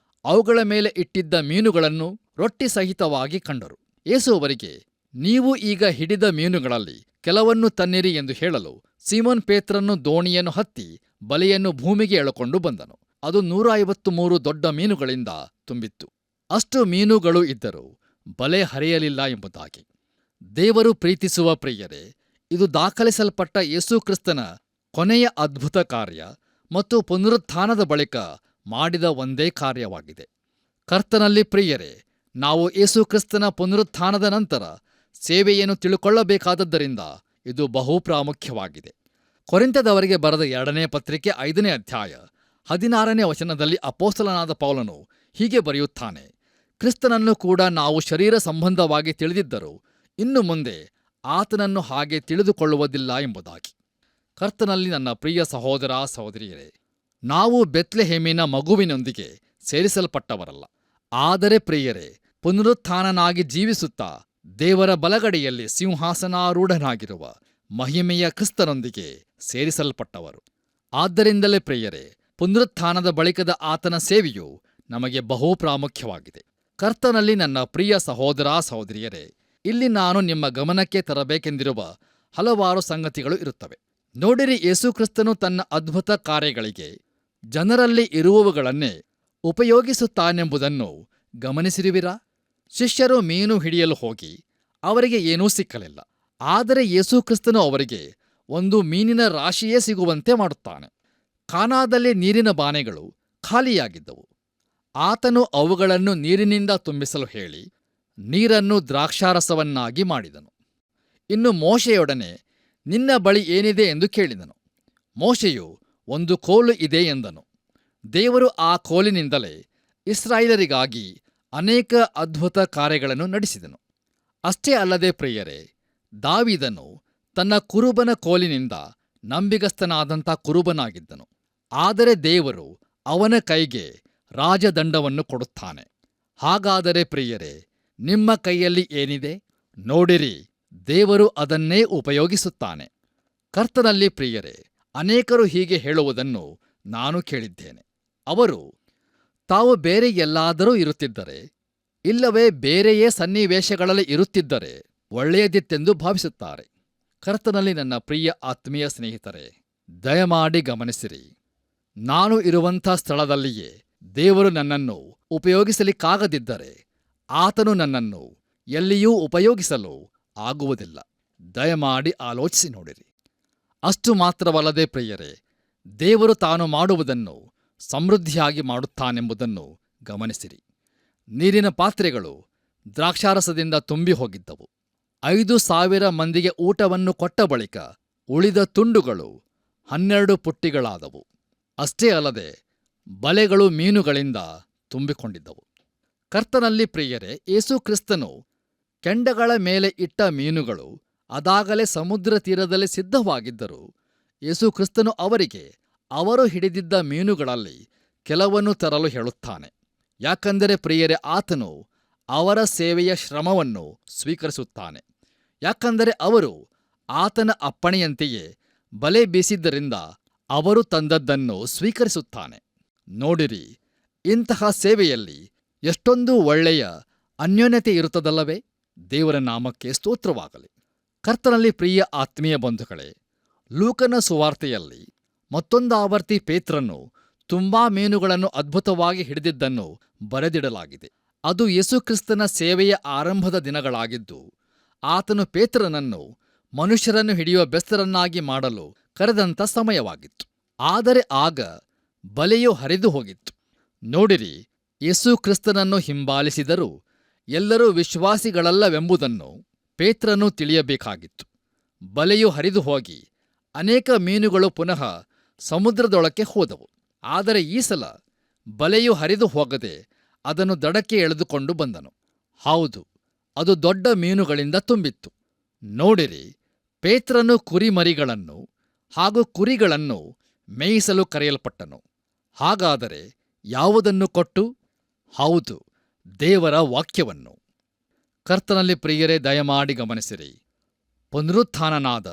Speaker 2: ಅವುಗಳ ಮೇಲೆ ಇಟ್ಟಿದ್ದ ಮೀನುಗಳನ್ನು ರೊಟ್ಟಿ ಸಹಿತವಾಗಿ ಕಂಡರು. ಯೇಸು ಅವರಿಗೆ, ನೀವು ಈಗ ಹಿಡಿದ ಮೀನುಗಳಲ್ಲಿ ಕೆಲವನ್ನು ತನ್ನಿರಿ ಎಂದು ಹೇಳಲು ಸೀಮೋನ್ ಪೇತ್ರನು ದೋಣಿಯನ್ನು ಹತ್ತಿ ಬಲೆಯನ್ನು ಭೂಮಿಗೆ ಎಳಕೊಂಡು ಬಂದನು. ಅದು 153 ದೊಡ್ಡ ಮೀನುಗಳಿಂದ ತುಂಬಿತ್ತು. ಅಷ್ಟು ಮೀನುಗಳು ಇದ್ದರೂ ಬಲೆ ಹರಿಯಲಿಲ್ಲ ಎಂಬುದಾಗಿ. ದೇವರು ಪ್ರೀತಿಸುವ ಪ್ರಿಯರೇ, ಇದು ದಾಖಲಿಸಲ್ಪಟ್ಟ ಯೇಸುಕ್ರಿಸ್ತನ ಕೊನೆಯ ಅದ್ಭುತ ಕಾರ್ಯ ಮತ್ತು ಪುನರುತ್ಥಾನದ ಬಳಿಕ ಮಾಡಿದ ಒಂದೇ ಕಾರ್ಯವಾಗಿದೆ. ಕರ್ತನಲ್ಲಿ ಪ್ರಿಯರೇ, ನಾವು ಯೇಸುಕ್ರಿಸ್ತನ ಪುನರುತ್ಥಾನದ ನಂತರ ಸೇವೆಯನ್ನು ತಿಳುಕೊಳ್ಳಬೇಕಾದದ್ದರಿಂದ ಇದು ಬಹು ಪ್ರಾಮುಖ್ಯವಾಗಿದೆ. ಕೊರಿಂಥದವರಿಗೆ ಬರೆದ 2ನೇ ಪತ್ರಿಕೆ 5ನೇ ಅಧ್ಯಾಯ 16ನೇ ವಚನದಲ್ಲಿ ಅಪೊಸ್ತಲನಾದ ಪೌಲನು ಹೀಗೆ ಬರೆಯುತ್ತಾನೆ: ಕ್ರಿಸ್ತನನ್ನು ಕೂಡ ನಾವು ಶರೀರ ಸಂಬಂಧವಾಗಿ ತಿಳಿದಿದ್ದರೂ ಇನ್ನು ಮುಂದೆ ಆತನನ್ನು ಹಾಗೆ ತಿಳಿದುಕೊಳ್ಳುವುದಿಲ್ಲ ಎಂಬುದಾಗಿ. ಕರ್ತನಲ್ಲಿ ನನ್ನ ಪ್ರಿಯ ಸಹೋದರ ಸಹೋದರಿಯರೇ, ನಾವು ಬೆತ್ಲೆಹೇಮಿನ ಮಗುವಿನೊಂದಿಗೆ ಸೇರಿಸಲ್ಪಟ್ಟವರಲ್ಲ. ಆದರೆ ಪ್ರಿಯರೇ, ಪುನರುತ್ಥಾನನಾಗಿ ಜೀವಿಸುತ್ತಾ ದೇವರ ಬಲಗಡೆಯಲ್ಲಿ ಸಿಂಹಾಸನಾರೂಢನಾಗಿರುವ ಮಹಿಮೆಯ ಕ್ರಿಸ್ತನೊಂದಿಗೆ ಸೇರಿಸಲ್ಪಟ್ಟವರು. ಆದ್ದರಿಂದಲೇ ಪ್ರಿಯರೇ, ಪುನರುತ್ಥಾನದ ಬಳಿಕದ ಆತನ ಸೇವೆಯು ನಮಗೆ ಬಹು ಪ್ರಾಮುಖ್ಯವಾಗಿದೆ. ಕರ್ತನಲ್ಲಿ ನನ್ನ ಪ್ರಿಯ ಸಹೋದರ ಸಹೋದರಿಯರೇ, ಇಲ್ಲಿ ನಾನು ನಿಮ್ಮ ಗಮನಕ್ಕೆ ತರಬೇಕೆಂದಿರುವ ಹಲವಾರು ಸಂಗತಿಗಳು ಇರುತ್ತವೆ. ನೋಡಿರಿ, ಯೇಸುಕ್ರಿಸ್ತನು ತನ್ನ ಅದ್ಭುತ ಕಾರ್ಯಗಳಿಗೆ ಜನರಲ್ಲಿ ಇರುವವುಗಳನ್ನೇ ಉಪಯೋಗಿಸುತ್ತಾನೆಂಬುದನ್ನು ಗಮನಿಸಿರುವಿರಾ? ಶಿಷ್ಯರು ಮೀನು ಹಿಡಿಯಲು ಹೋಗಿ ಅವರಿಗೆ ಏನೂ ಸಿಕ್ಕಲಿಲ್ಲ. ಆದರೆ ಯೇಸುಕ್ರಿಸ್ತನು ಅವರಿಗೆ ಒಂದು ಮೀನಿನ ರಾಶಿಯೇ ಸಿಗುವಂತೆ ಮಾಡುತ್ತಾನೆ. ಕಾನಾದಲ್ಲಿ ನೀರಿನ ಬಾನೆಗಳು ಖಾಲಿಯಾಗಿದ್ದವು. ಆತನು ಅವುಗಳನ್ನು ನೀರಿನಿಂದ ತುಂಬಿಸಲು ಹೇಳಿ ನೀರನ್ನು ದ್ರಾಕ್ಷಾರಸವನ್ನಾಗಿ ಮಾಡಿದನು. ಇನ್ನು ಮೋಶೆಯೊಡನೆ ನಿನ್ನ ಬಳಿ ಏನಿದೆ ಎಂದು ಕೇಳಿದನು. ಮೋಶೆಯು, ಒಂದು ಕೋಲು ಇದೆ ಎಂದನು. ದೇವರು ಆ ಕೋಲಿನಿಂದಲೇ ಇಸ್ರಾಯೇಲರಿಗಾಗಿ ಅನೇಕ ಅದ್ಭುತ ಕಾರ್ಯಗಳನ್ನು ನಡೆಸಿದನು. ಅಷ್ಟೇ ಅಲ್ಲದೆ ಪ್ರಿಯರೇ, ದಾವೀದನು ತನ್ನ ಕುರುಬನ ಕೋಲಿನಿಂದ ನಂಬಿಗಸ್ತನಾದಂಥ ಕುರುಬನಾಗಿದ್ದನು. ಆದರೆ ದೇವರು ಅವನ ಕೈಗೆ ರಾಜದಂಡವನ್ನು ಕೊಡುತ್ತಾನೆ. ಹಾಗಾದರೆ ಪ್ರಿಯರೇ, ನಿಮ್ಮ ಕೈಯಲ್ಲಿ ಏನಿದೆ? ನೋಡಿರಿ, ದೇವರು ಅದನ್ನೇ ಉಪಯೋಗಿಸುತ್ತಾನೆ. ಕರ್ತನಲ್ಲಿ ಪ್ರಿಯರೇ, ಅನೇಕರು ಹೀಗೆ ಹೇಳುವುದನ್ನು ನಾನು ಕೇಳಿದ್ದೇನೆ. ಅವರು ತಾವು ಬೇರೆ ಎಲ್ಲಾದರೂ ಇರುತ್ತಿದ್ದರೆ, ಇಲ್ಲವೇ ಬೇರೆಯೇ ಸನ್ನಿವೇಶಗಳಲ್ಲಿ ಇರುತ್ತಿದ್ದರೆ ಒಳ್ಳೆಯದಿತ್ತೆಂದು ಭಾವಿಸುತ್ತಾರೆ. ಕರ್ತನಲ್ಲಿ ನನ್ನ ಪ್ರಿಯ ಆತ್ಮೀಯ ಸ್ನೇಹಿತರೆ, ದಯಮಾಡಿ ಗಮನಿಸಿರಿ. ನಾನು ಇರುವಂಥ ಸ್ಥಳದಲ್ಲಿಯೇ ದೇವರು ನನ್ನನ್ನು ಉಪಯೋಗಿಸಲಿಕ್ಕಾಗದಿದ್ದರೆ ಆತನು ನನ್ನನ್ನು ಎಲ್ಲಿಯೂ ಉಪಯೋಗಿಸಲು ಆಗುವುದಿಲ್ಲ. ದಯಮಾಡಿ ಆಲೋಚಿಸಿ ನೋಡಿರಿ. ಅಷ್ಟು ಮಾತ್ರವಲ್ಲದೆ ಪ್ರಿಯರೇ, ದೇವರು ತಾನು ಮಾಡುವುದನ್ನು ಸಮೃದ್ಧಿಯಾಗಿ ಮಾಡುತ್ತಾನೆಂಬುದನ್ನು ಗಮನಿಸಿರಿ. ನೀರಿನ ಪಾತ್ರೆಗಳು ದ್ರಾಕ್ಷಾರಸದಿಂದ ತುಂಬಿ ಹೋಗಿದ್ದವು. 5,000 ಮಂದಿಗೆ ಊಟವನ್ನು ಕೊಟ್ಟ ಬಳಿಕ ಉಳಿದ ತುಂಡುಗಳು 12 ಪುಟ್ಟಿಗಳಾದವು. ಅಷ್ಟೇ ಅಲ್ಲದೆ ಬಲೆಗಳು ಮೀನುಗಳಿಂದ ತುಂಬಿಕೊಂಡಿದ್ದವು. ಕರ್ತನಲ್ಲಿ ಪ್ರಿಯರೇ, ಯೇಸು ಕ್ರಿಸ್ತನು ಕೆಂಡಗಳ ಮೇಲೆ ಇಟ್ಟ ಮೀನುಗಳು ಅದಾಗಲೇ ಸಮುದ್ರ ತೀರದಲ್ಲಿ ಸಿದ್ಧವಾಗಿದ್ದರು. ಯೇಸು ಕ್ರಿಸ್ತನು ಅವರಿಗೆ ಅವರು ಹಿಡಿದಿದ್ದ ಮೀನುಗಳಲ್ಲಿ ಕೆಲವನ್ನು ತರಲು ಹೇಳುತ್ತಾನೆ. ಯಾಕಂದರೆ ಪ್ರಿಯರೇ, ಆತನು ಅವರ ಸೇವೆಯ ಶ್ರಮವನ್ನು ಸ್ವೀಕರಿಸುತ್ತಾನೆ. ಯಾಕಂದರೆ ಅವರು ಆತನ ಅಪ್ಪಣೆಯಂತೆಯೇ ಬಲೆ ಬೀಸಿದ್ದರಿಂದ ಅವರು ತಂದದ್ದನ್ನು ಸ್ವೀಕರಿಸುತ್ತಾನೆ. ನೋಡಿರಿ, ಇಂತಹ ಸೇವೆಯಲ್ಲಿ ಎಷ್ಟೊಂದು ಒಳ್ಳೆಯ ಅನ್ಯೋನ್ಯತೆ ಇರುತ್ತದಲ್ಲವೇ? ದೇವರ ನಾಮಕ್ಕೆ ಸ್ತೋತ್ರವಾಗಲಿ. ಕರ್ತನಲ್ಲಿ ಪ್ರಿಯ ಆತ್ಮೀಯ ಬಂಧುಗಳೇ, ಲೂಕನ ಸುವಾರ್ತೆಯಲ್ಲಿ ಮತ್ತೊಂದಾವರ್ತಿ ಪೇತ್ರನು ತುಂಬಾ ಮೀನುಗಳನ್ನು ಅದ್ಭುತವಾಗಿ ಹಿಡಿದಿದ್ದನ್ನು ಬರೆದಿಡಲಾಗಿದೆ. ಅದು ಯೇಸುಕ್ರಿಸ್ತನ ಸೇವೆಯ ಆರಂಭದ ದಿನಗಳಾಗಿದ್ದು, ಆತನು ಪೇತ್ರನನ್ನು ಮನುಷ್ಯರನ್ನು ಹಿಡಿಯುವ ಬೆಸ್ತರನ್ನಾಗಿ ಮಾಡಲು ಕರೆದಂಥ ಸಮಯವಾಗಿತ್ತು. ಆದರೆ ಆಗ ಬಲೆಯು ಹರಿದು ಹೋಗಿತ್ತು. ನೋಡಿರಿ, ಯೇಸು ಕ್ರಿಸ್ತನನ್ನು ಹಿಂಬಾಲಿಸಿದರೂ ಎಲ್ಲರೂ ವಿಶ್ವಾಸಿಗಳಲ್ಲವೆಂಬುದನ್ನು ಪೇತ್ರನು ತಿಳಿಯಬೇಕಾಗಿತ್ತು. ಬಲೆಯು ಹರಿದು ಹೋಗಿ ಅನೇಕ ಮೀನುಗಳು ಪುನಃ ಸಮುದ್ರದೊಳಕ್ಕೆ ಹೋದವು. ಆದರೆ ಈ ಸಲ ಬಲೆಯು ಹರಿದು ಹೋಗದೆ ಅದನ್ನು ದಡಕ್ಕೆ ಎಳೆದುಕೊಂಡು ಬಂದನು. ಹೌದು, ಅದು ದೊಡ್ಡ ಮೀನುಗಳಿಂದ ತುಂಬಿತ್ತು. ನೋಡಿರಿ, ಪೇತ್ರನು ಕುರಿಮರಿಗಳನ್ನು ಹಾಗೂ ಕುರಿಗಳನ್ನು ಮೇಯಿಸಲು ಕರೆಯಲ್ಪಟ್ಟನು. ಹಾಗಾದರೆ ಯಾವುದನ್ನು ಕೊಟ್ಟು? ಹೌದು, ದೇವರ ವಾಕ್ಯವನ್ನು. ಕರ್ತನಲ್ಲಿ ಪ್ರಿಯರೇ, ದಯಮಾಡಿ ಗಮನಿಸಿರಿ. ಪುನರುತ್ಥಾನನಾದ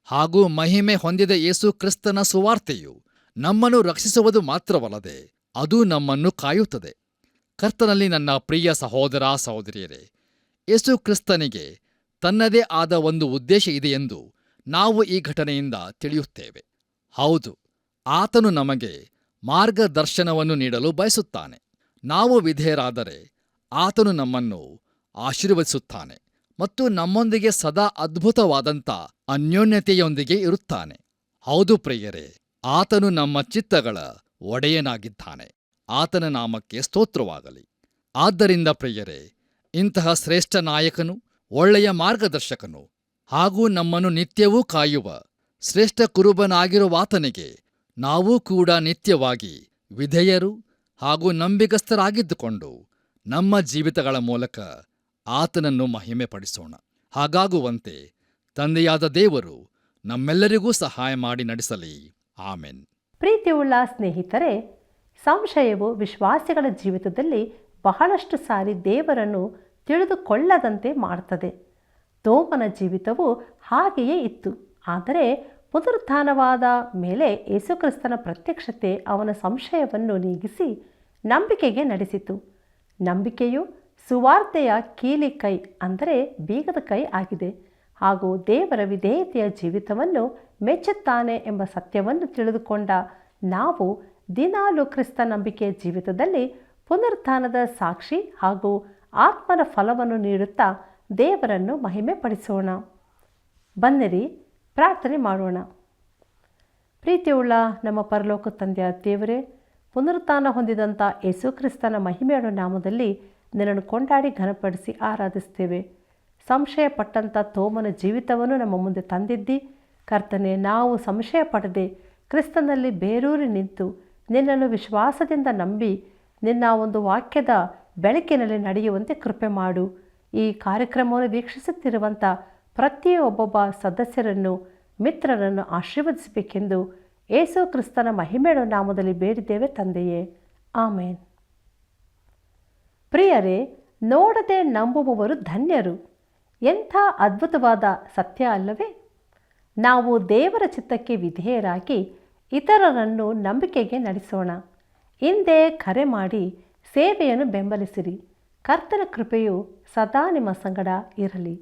Speaker 2: ಹಾಗೂ ಮಹಿಮೆ ಹೊಂದಿದ ಯೇಸು ಕ್ರಿಸ್ತನ ಸುವಾರ್ತೆಯು ನಮ್ಮನ್ನು ರಕ್ಷಿಸುವುದು ಮಾತ್ರವಲ್ಲದೆ ಅದು ನಮ್ಮನ್ನು ಕಾಯುತ್ತದೆ. ಕರ್ತನಲ್ಲಿ ನನ್ನ ಪ್ರಿಯ ಸಹೋದರ ಸಹೋದರಿಯರೇ, ಯೇಸು ಕ್ರಿಸ್ತನಿಗೆ ತನ್ನದೇ ಆದ ಒಂದು ಉದ್ದೇಶ ಇದೆಯೆಂದು ನಾವು ಈ ಘಟನೆಯಿಂದ ತಿಳಿಯುತ್ತೇವೆ. ಹೌದು, ಆತನು ನಮಗೆ ಮಾರ್ಗದರ್ಶನವನ್ನು ನೀಡಲು ಬಯಸುತ್ತಾನೆ. ನಾವು ವಿಧೇಯರಾದರೆ ಆತನು ನಮ್ಮನ್ನು ಆಶೀರ್ವದಿಸುತ್ತಾನೆ ಮತ್ತು ನಮ್ಮೊಂದಿಗೆ ಸದಾ ಅದ್ಭುತವಾದಂಥ ಅನ್ಯೋನ್ಯತೆಯೊಂದಿಗೆ ಇರುತ್ತಾನೆ. ಹೌದು ಪ್ರಿಯರೇ, ಆತನು ನಮ್ಮ ಚಿತ್ತಗಳ ಒಡೆಯನಾಗಿದ್ದಾನೆ. ಆತನ ನಾಮಕ್ಕೆ ಸ್ತೋತ್ರವಾಗಲಿ. ಆದ್ದರಿಂದ ಪ್ರಿಯರೇ, ಇಂತಹ ಶ್ರೇಷ್ಠ ನಾಯಕನು, ಒಳ್ಳೆಯ ಮಾರ್ಗದರ್ಶಕನು ಹಾಗೂ ನಮ್ಮನ್ನು ನಿತ್ಯವೂ ಕಾಯುವ ಶ್ರೇಷ್ಠ ಕುರುಬನಾಗಿರುವಾತನಿಗೆ ನಾವೂ ಕೂಡ ನಿತ್ಯವಾಗಿ ವಿಧೇಯರು ಹಾಗೂ ನಂಬಿಗಸ್ತರಾಗಿದ್ದುಕೊಂಡು ನಮ್ಮ ಜೀವಿತಗಳ ಮೂಲಕ ಆತನನ್ನು ಮಹಿಮೆಪಡಿಸೋಣ. ಹಾಗಾಗುವಂತೆ ತಂದೆಯಾದ ದೇವರು ನಮ್ಮೆಲ್ಲರಿಗೂ ಸಹಾಯ ಮಾಡಿ ನಡೆಸಲಿ. ಆಮೆನ್.
Speaker 1: ಪ್ರೀತಿಯುಳ್ಳ ಸ್ನೇಹಿತರೆ, ಸಂಶಯವು ವಿಶ್ವಾಸಿಗಳ ಜೀವಿತದಲ್ಲಿ ಬಹಳಷ್ಟು ಸಾರಿ ದೇವರನ್ನು ತಿಳಿದುಕೊಳ್ಳದಂತೆ ಮಾಡುತ್ತದೆ. ತೋಮನ ಜೀವಿತವು ಹಾಗೆಯೇ ಇತ್ತು. ಆದರೆ ಪುನರುತ್ಥಾನವಾದ ಮೇಲೆ ಯೇಸುಕ್ರಿಸ್ತನ ಪ್ರತ್ಯಕ್ಷತೆ ಅವನ ಸಂಶಯವನ್ನು ನೀಗಿಸಿ ನಂಬಿಕೆಗೆ ನಡೆಸಿತು. ನಂಬಿಕೆಯು ಸುವಾರ್ತೆಯ ಕೀಲಿ ಕೈ, ಅಂದರೆ ಬೀಗದ ಕೈ ಆಗಿದೆ, ಹಾಗೂ ದೇವರ ವಿಧೇಯತೆಯ ಜೀವಿತವನ್ನು ಮೆಚ್ಚುತ್ತಾನೆ ಎಂಬ ಸತ್ಯವನ್ನು ತಿಳಿದುಕೊಂಡ ನಾವು ದಿನಾಲು ಕ್ರಿಸ್ತ ನಂಬಿಕೆಯ ಜೀವಿತದಲ್ಲಿ ಪುನರುತ್ಥಾನದ ಸಾಕ್ಷಿ ಹಾಗೂ ಆತ್ಮನ ಫಲವನ್ನು ನೀಡುತ್ತಾ ದೇವರನ್ನು ಮಹಿಮೆ ಪಡಿಸೋಣ. ಬನ್ನಿರಿ, ಪ್ರಾರ್ಥನೆ ಮಾಡೋಣ. ಪ್ರೀತಿಯುಳ್ಳ ನಮ್ಮ ಪರಲೋಕ ತಂದೆಯ ದೇವರೇ, ಪುನರುತ್ಥಾನ ಹೊಂದಿದಂಥ ಯೇಸುಕ್ರಿಸ್ತನ ಮಹಿಮೆಯ ನಾಮದಲ್ಲಿ ನಿನ್ನನ್ನು ಕೊಂಡಾಡಿ ಘನಪಡಿಸಿ ಆರಾಧಿಸ್ತೇವೆ. ಸಂಶಯ ಪಟ್ಟಂಥ ತೋಮನ ಜೀವಿತವನ್ನು ನಮ್ಮ ಮುಂದೆ ತಂದಿದ್ದಿ. ಕರ್ತನೆ, ನಾವು ಸಂಶಯ ಪಡದೆ ಕ್ರಿಸ್ತನಲ್ಲಿ ಬೇರೂರಿ ನಿಂತು ನಿನ್ನನ್ನು ವಿಶ್ವಾಸದಿಂದ ನಂಬಿ ನಿನ್ನ ಒಂದು ವಾಕ್ಯದ ಬೆಳಕಿನಲ್ಲಿ ನಡೆಯುವಂತೆ ಕೃಪೆ ಮಾಡು. ಈ ಕಾರ್ಯಕ್ರಮವನ್ನು ವೀಕ್ಷಿಸುತ್ತಿರುವಂಥ ಪ್ರತಿಯೊಬ್ಬೊಬ್ಬ ಸದಸ್ಯರನ್ನು, ಮಿತ್ರರನ್ನು ಆಶೀರ್ವದಿಸಬೇಕೆಂದು ಯೇಸು ಕ್ರಿಸ್ತನ ಮಹಿಮೆಯ ನಾಮದಲ್ಲಿ ಬೇಡಿದ್ದೇವೆ ತಂದೆಯೇ, ಆಮೇನ್. ಪ್ರಿಯರೇ, ನೋಡದೆ ನಂಬುವವರು ಧನ್ಯರು. ಎಂಥ ಅದ್ಭುತವಾದ ಸತ್ಯ ಅಲ್ಲವೇ? ನಾವು ದೇವರ ಚಿತ್ತಕ್ಕೆ ವಿಧೇಯರಾಗಿ ಇತರರನ್ನು ನಂಬಿಕೆಗೆ ನಡೆಸೋಣ. ಹಿಂದೆ ಕರೆ ಮಾಡಿ ಸೇವೆಯನ್ನು ಬೆಂಬಲಿಸಿರಿ. ಕರ್ತನ ಕೃಪೆಯು ಸದಾ ನಿಮ್ಮ ಸಂಗಡ ಇರಲಿ.